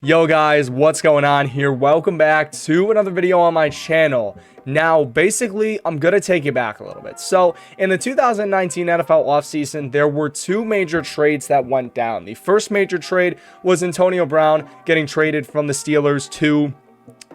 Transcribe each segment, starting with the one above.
Yo guys, what's going on here? Welcome back to another video on my channel. Now, basically, I'm going to take you back a little bit. So, in the 2019 NFL offseason, there were two major trades that went down. The first major trade was Antonio Brown getting traded from the Steelers to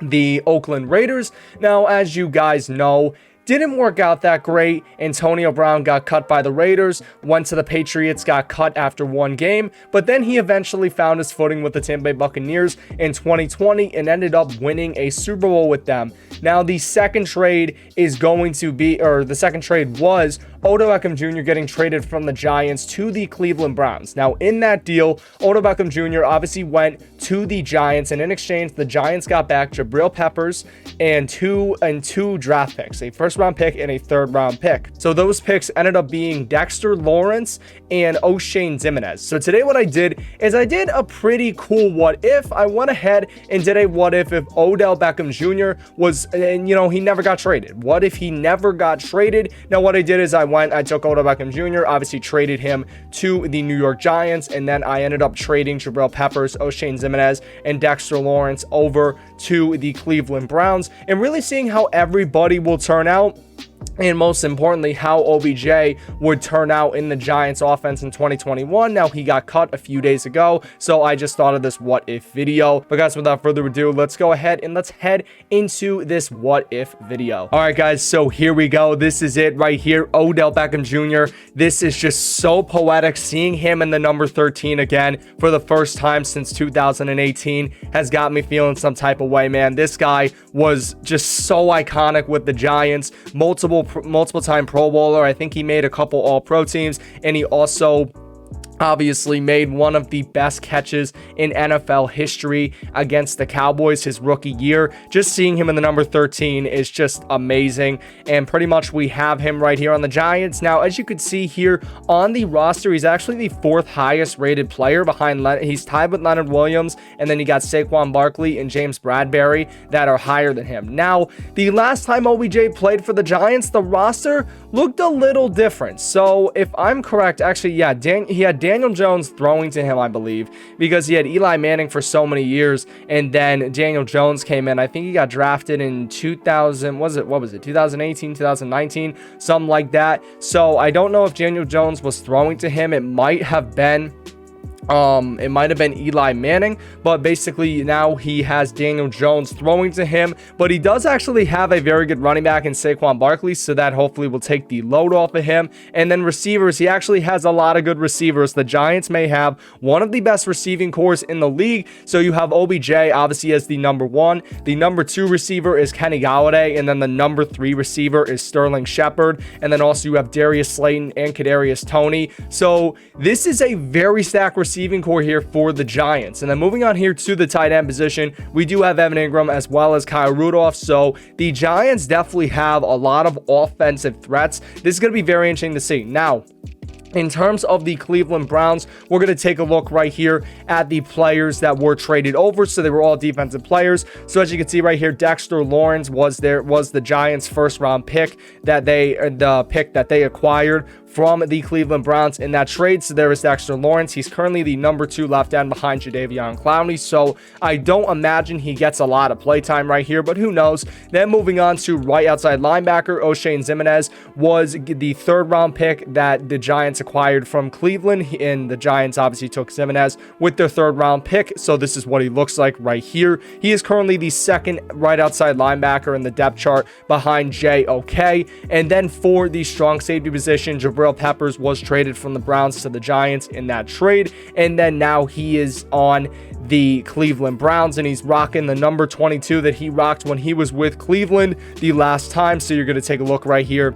the Oakland Raiders. Now, as you guys know, didn't work out that great. Antonio Brown got cut by the Raiders, went to the Patriots, got cut after one game, but then he eventually found his footing with the Tampa Bay Buccaneers in 2020 and ended up winning a Super Bowl with them. Now, the second trade was Odell Beckham Jr. getting traded from the Giants to the Cleveland Browns. Now, in that deal, Odell Beckham Jr. obviously went to the Giants, and in exchange, the Giants got back Jabril Peppers and two draft picks, a first-round pick and a third-round pick. So those picks ended up being Dexter Lawrence and Oshane Ximines. So today what I did is I did a pretty cool what-if. I went ahead and did a what-if if Odell Beckham Jr. was, he never got traded. What if he never got traded? Now, what I did is I took Odell Beckham Jr., obviously traded him to the New York Giants, and then I ended up trading Jabril Peppers, Oshane Ximines, and Dexter Lawrence over to the Cleveland Browns, and really seeing how everybody will turn out. And most importantly, how OBJ would turn out in the Giants offense in 2021. Now, he got cut a few days ago, so I just thought of this what if video. But guys, without further ado, let's go ahead and let's head into this what if video. All right, guys, so here we go. This is it right here, Odell Beckham Jr. This is just so poetic. Seeing him in the number 13 again for the first time since 2018 has got me feeling some type of way, man. This guy was just so iconic with the Giants, multiple time Pro Bowler. I think he made a couple All-Pro teams, and he also obviously made one of the best catches in NFL history against the Cowboys his rookie year. Just seeing him in the number 13 is just amazing, and pretty much we have him right here on the Giants. Now, as you could see here on the roster, he's actually the fourth highest rated player behind he's tied with Leonard Williams, and then you got Saquon Barkley and James Bradbury that are higher than him. Now, the last time OBJ played for the Giants, the roster looked a little different. So if I'm correct, actually, yeah, he had Daniel Jones throwing to him, I believe, because he had Eli Manning for so many years, and then Daniel Jones came in. I think he got drafted in 2018, 2019, something like that. So I don't know if Daniel Jones was throwing to him. It might have been Eli Manning, but basically now he has Daniel Jones throwing to him, but he does actually have a very good running back in Saquon Barkley, so that hopefully will take the load off of him. And then receivers, he actually has a lot of good receivers. The Giants may have one of the best receiving cores in the league. So you have OBJ obviously as the number one, the number two receiver is Kenny Golladay, and then the number three receiver is Sterling Shepard, and then also you have Darius Slayton and Kadarius Toney. So this is a very stacked receiving core here for the Giants. And then moving on here to the tight end position, we do have Evan Ingram as well as Kyle Rudolph. So the Giants definitely have a lot of offensive threats. This is going to be very interesting to see. Now, in terms of the Cleveland Browns, we're going to take a look right here at the players that were traded over. So they were all defensive players. So as you can see right here, Dexter Lawrence was the Giants' first round pick that they acquired from the Cleveland Browns in that trade. So there is Dexter Lawrence. He's currently the number 2 left end behind Jadeveon Clowney. So I don't imagine he gets a lot of play time right here, but who knows. Then moving on to right outside linebacker, Oshane Ximines was the third round pick that the Giants acquired from Cleveland, and the Giants obviously took Ximines with their third round pick. So this is what he looks like right here. He is currently the second right outside linebacker in the depth chart behind JOK. And then for the strong safety position, Jabril Peppers was traded from the Browns to the Giants in that trade, and then now he is on the Cleveland Browns, and he's rocking the number 22 that he rocked when he was with Cleveland the last time. So you're going to take a look right here.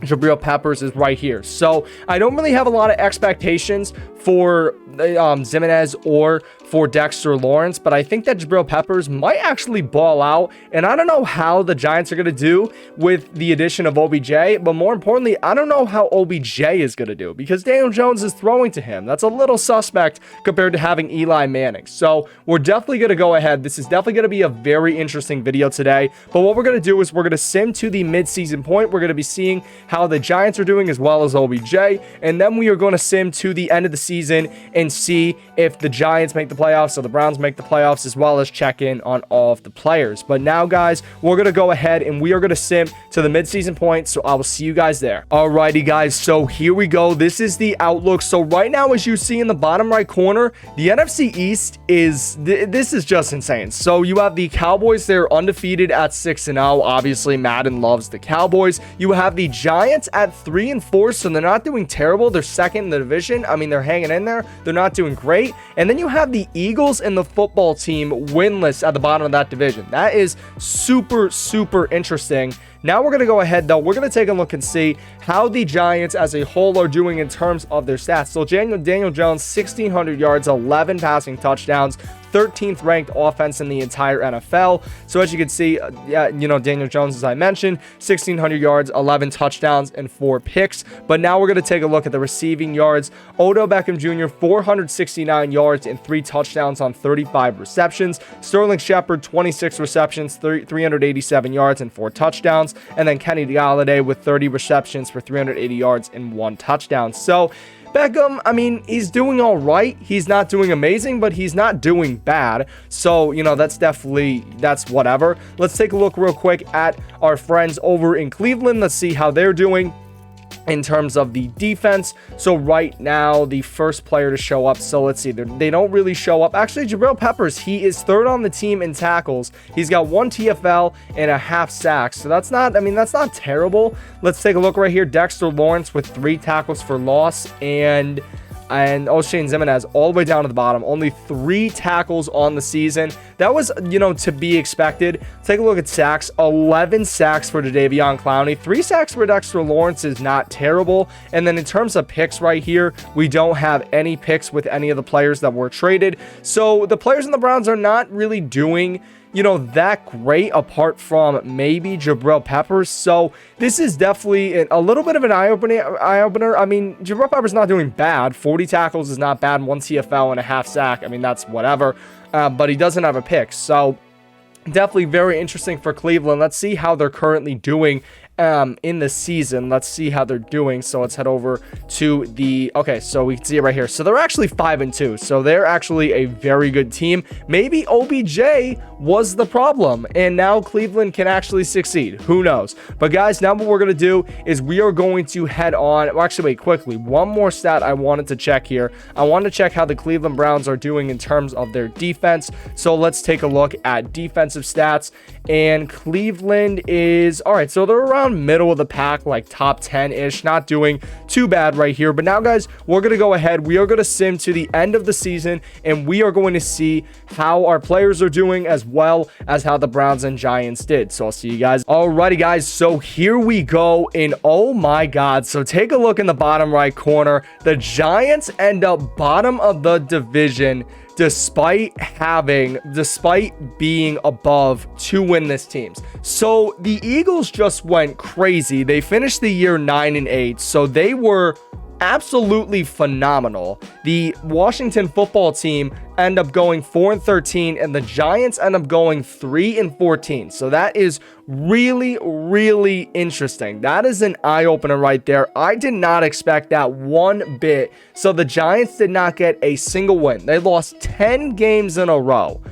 Jabril Peppers is right here. So I don't really have a lot of expectations for Ximines or for Dexter Lawrence, but I think that Jabril Peppers might actually ball out, and I don't know how the Giants are going to do with the addition of OBJ, but more importantly, I don't know how OBJ is going to do, because Daniel Jones is throwing to him. That's a little suspect compared to having Eli Manning. So we're definitely going to go ahead. This is definitely going to be a very interesting video today, but what we're going to do is we're going to sim to the mid-season point. We're going to be seeing how the Giants are doing as well as OBJ, and then we are going to sim to the end of the season midseason and see if the Giants make the playoffs or the Browns make the playoffs, as well as check in on all of the players. But now, guys, we're going to go ahead and we are going to sim to the midseason point, so I will see you guys there. Alrighty, guys, so here we go. This is the outlook. So right now, as you see in the bottom right corner, the NFC East is this is just insane. So you have the Cowboys, they're undefeated at 6-0. Obviously, Madden loves the Cowboys. You have the Giants at 3-4, so they're not doing terrible. They're second in the division. I mean, they're hanging in there. They're not doing great. And then you have the Eagles and the football team winless at the bottom of that division. That is super, super interesting. Now we're going to go ahead, though. We're going to take a look and see how the Giants as a whole are doing in terms of their stats. So Daniel Jones, 1,600 yards, 11 passing touchdowns, 13th ranked offense in the entire NFL. So as you can see, Daniel Jones, as I mentioned, 1,600 yards, 11 touchdowns, and 4 picks. But now we're going to take a look at the receiving yards. Odell Beckham Jr., 469 yards and 3 touchdowns on 35 receptions. Sterling Shepard, 26 receptions, 387 yards and 4 touchdowns. And then Kenny Golladay with 30 receptions for 380 yards and 1 touchdown. So Beckham, I mean, he's doing all right. He's not doing amazing, but he's not doing bad. So, that's whatever. Let's take a look real quick at our friends over in Cleveland. Let's see how they're doing in terms of the defense. So right now, the first player to show up, so let's see, they don't really show up. Actually, Jabril Peppers, he is third on the team in tackles. He's got 1 TFL and a half sack, so that's not terrible. Let's take a look right here. Dexter Lawrence with 3 tackles for loss, and O'Shane Ximines all the way down to the bottom. Only 3 tackles on the season. That was, to be expected. Take a look at sacks. 11 sacks for Jadeveon Clowney. 3 sacks for Dexter Lawrence is not terrible. And then in terms of picks right here, we don't have any picks with any of the players that were traded. So the players in the Browns are not really doing that great, apart from maybe Jabril Peppers. So this is definitely a little bit of an eye-opener. I mean, Jabril Peppers not doing bad. 40 tackles is not bad. 1 TFL and a half sack. I mean, that's whatever. But he doesn't have a pick. So definitely very interesting for Cleveland. Let's see how they're currently doing in the season. Let's see how they're doing. So let's head over to so we can see it right here. So they're actually 5-2. So they're actually a very good team. Maybe OBJ was the problem, and now Cleveland can actually succeed. Who knows? But guys, now what we're going to do is we are going to head on. Well, actually, wait, quickly. One more stat I wanted to check here. I wanted to check how the Cleveland Browns are doing in terms of their defense. So let's take a look at defensive stats. And Cleveland is, all right, so they're around middle of the pack, like top 10-ish. Not doing too bad right here. But now, guys, we're going to go ahead. We are going to sim to the end of the season, and we are going to see how our players are doing, as well as how the Browns and Giants did. So I'll see you guys. Alrighty, guys, so here we go, and oh my god, so take a look in the bottom right corner. The Giants end up bottom of the division despite being above 2 winless teams. So the Eagles just went crazy. They finished the year 9-8, so they were absolutely phenomenal. The Washington football team end up going 4-13, and the Giants end up going 3-14. So that is really, really interesting. That is an eye-opener right there. I did not expect that one bit. So the Giants did not get a single win. They lost 10 games in a row.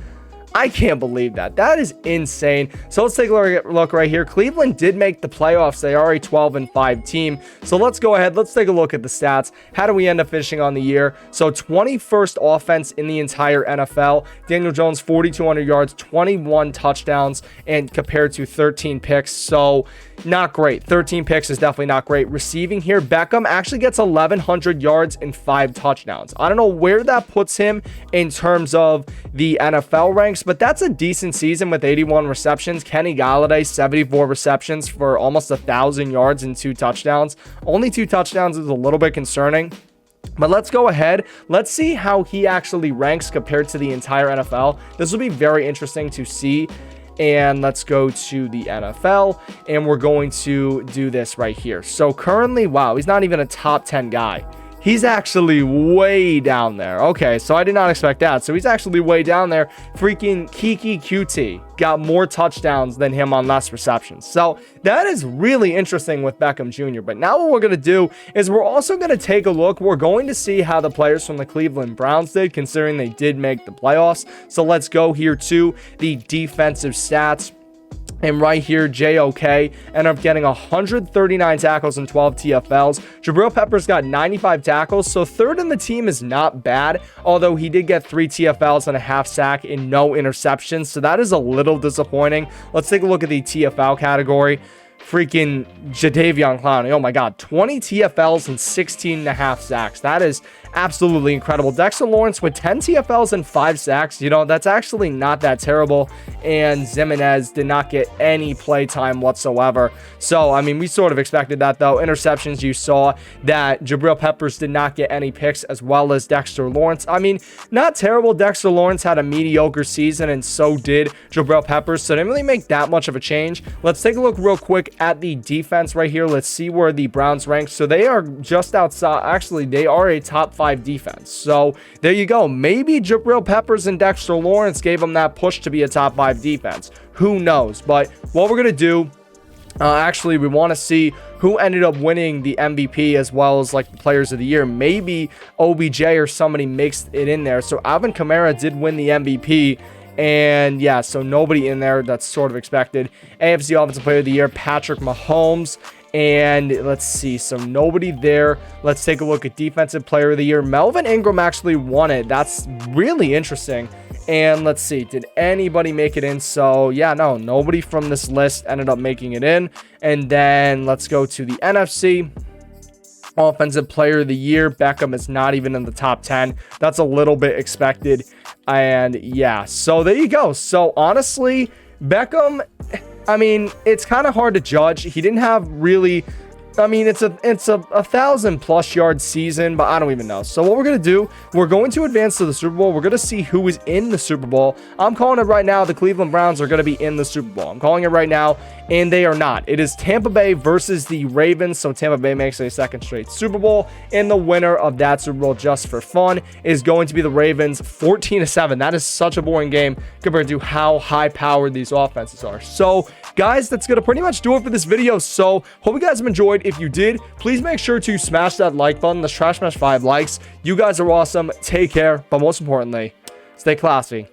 I can't believe that. That is insane. So let's take a look right here. Cleveland did make the playoffs. They are a 12-5 team. So let's go ahead. Let's take a look at the stats. How do we end up finishing on the year? So 21st offense in the entire NFL. Daniel Jones, 4,200 yards, 21 touchdowns, and compared to 13 picks. So not great. 13 picks is definitely not great. Receiving here, Beckham actually gets 1,100 yards and 5 touchdowns. I don't know where that puts him in terms of the NFL ranks, but that's a decent season with 81 receptions. Kenny Golladay, 74 receptions for almost 1,000 yards and 2 touchdowns. Only 2 touchdowns is a little bit concerning. But let's go ahead. Let's see how he actually ranks compared to the entire NFL. This will be very interesting to see. And let's go to the NFL, and we're going to do this right here. So currently, wow, he's not even a top 10 guy. he's actually way down there. Okay, so I did not expect that. So he's actually way down there. Freaking Kiki QT got more touchdowns than him on less receptions. So that is really interesting with Beckham Jr. But now what we're going to do is we're also going to take a look. We're going to see how the players from the Cleveland Browns did, considering they did make the playoffs. So let's go here to the defensive stats. And right here, JOK ended up getting 139 tackles and 12 TFLs. Jabril Peppers got 95 tackles, so third in the team is not bad, although he did get 3 TFLs and a half sack and no interceptions, so that is a little disappointing. Let's take a look at the TFL category. Freaking Jadeveon Clowney, oh my god, 20 TFLs and 16 and a half sacks. That is absolutely incredible. Dexter Lawrence with 10 TFLs and 5 sacks, you know, that's actually not that terrible. And Zimenez did not get any play time whatsoever. So, I mean, we sort of expected that, though. Interceptions, you saw that Jabril Peppers did not get any picks, as well as Dexter Lawrence. I mean, not terrible. Dexter Lawrence had a mediocre season, and so did Jabril Peppers, so it didn't really make that much of a change. Let's take a look real quick at the defense right here. Let's see where the Browns rank. So they are just outside. Actually, they are a top 5 defense. So there you go. Maybe Jabril Peppers and Dexter Lawrence gave them that push to be a top 5 defense. Who knows? But what we're going to do, actually, we want to see who ended up winning the MVP as well as like the players of the year. Maybe OBJ or somebody makes it in there. So Alvin Kamara did win the MVP. And yeah, so nobody in there. That's sort of expected. AFC Offensive Player of the Year, Patrick Mahomes. And let's see, so nobody there. Let's take a look at Defensive Player of the Year. Melvin Ingram actually won it. That's really interesting. And let's see, did anybody make it in? So yeah, no, nobody from this list ended up making it in. And then let's go to the NFC. Offensive Player of the Year, Beckham is not even in the top 10. That's a little bit expected. And yeah, so there you go. So honestly, Beckham, I mean, it's kind of hard to judge. He didn't have really, I mean, it's a 1,000+ yard season, but I don't even know. So what we're going to do, we're going to advance to the Super Bowl. We're going to see who is in the Super Bowl. I'm calling it right now. The Cleveland Browns are going to be in the Super Bowl. I'm calling it right now, and they are not. It is Tampa Bay versus the Ravens. So Tampa Bay makes a second straight Super Bowl, and the winner of that Super Bowl, just for fun, is going to be the Ravens, 14-7. That is such a boring game compared to how high-powered these offenses are. So guys, that's going to pretty much do it for this video. So hope you guys have enjoyed. If you did, please make sure to smash that like button. Let's trash smash 5 likes. You guys are awesome. Take care, but most importantly, stay classy.